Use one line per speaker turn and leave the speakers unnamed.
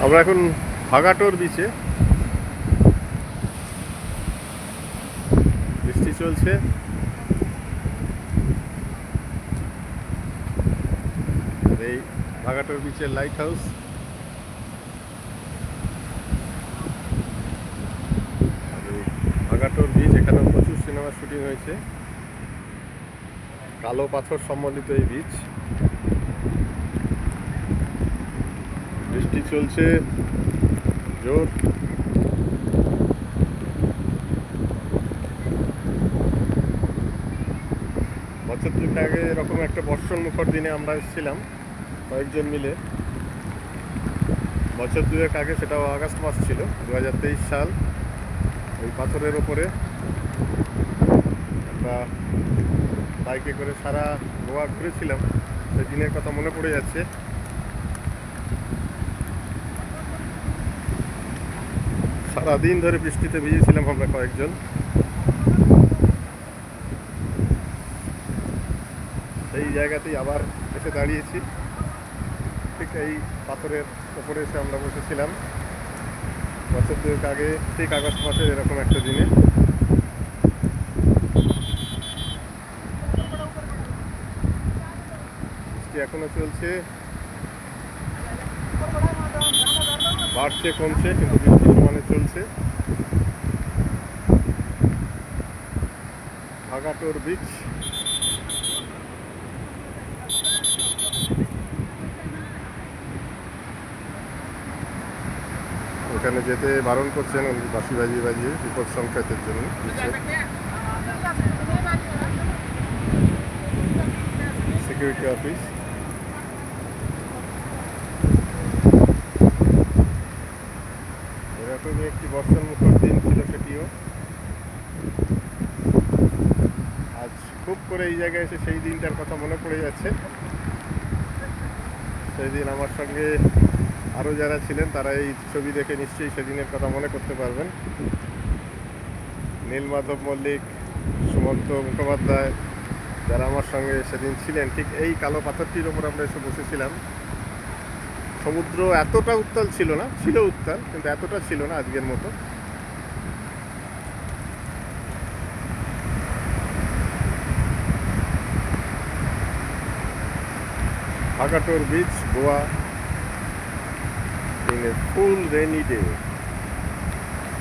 আমরা এখন ভাগাটোর বিচে, বৃষ্টি চলছে। এই ভাগাটোর বিচের লাইট হাউস। ভাগাটোর বিচ, এখানেও প্রচুর সিনেমার শুটিং হয়েছে। কালো পাথর সম্বলিত এই বিচ। বৃষ্টি চলছে জোর। বছর দুই আগে এরকম একটা বর্ষণ মুখর দিনে আমরা এসেছিলাম কয়েকজন মিলে। বছর দুয়েক আগে, সেটাও আগস্ট মাস ছিল, 2023 সাল। ওই পাথরের ওপরে আমরা বাইকে করে সারা গোয়া ঘুরেছিলাম। সেই দিনের কথা মনে পড়ে যাচ্ছে। সারাদিন ধরে বৃষ্টিতে ভিজেছিলাম আমরা কয়েকজন। এই জায়গাতেই আবার এসে দাঁড়িয়েছি। ঠিক এই পাথরের ওপরে এসে আমরা বসেছিলাম বছর দুয়েক আগে, ঠিক আগস্ট মাসের এরকম একটা দিনে। বৃষ্টি এখনো চলছে, বাড়ছে কমছে, কিন্তু বৃষ্টি সমানে চলছে। ভাগাটোর বিচ। ওখানে যেতে বারণ করছেন বাঁশি বাজিয়ে বাজিয়ে বিপদ সংকেতের জন্য। Security office. এরকমই একটি বর্ষণ মুখর দিন ছিল সেটিও। আজ খুব করে এই জায়গায় এসে সেই দিনটার কথা মনে পড়ে যাচ্ছে। সেই দিন আমার সঙ্গে আরও যারা ছিলেন তারা এই ছবি দেখে নিশ্চয়ই সেদিনের কথা মনে করতে পারবেন। নীলমাধব মল্লিক, সুমন্ত মুখোপাধ্যায়, যারা আমার সঙ্গে সেদিন ছিলেন, ঠিক এই কালো পাথরটির ওপর আমরা এসে বসেছিলাম। সমুদ্র এতটা উত্তাল ছিল না, ছিল উত্তাল, কিন্তু এতটা ছিল না আজকের মতো। Vagator beach, Goa, in a full rainy day.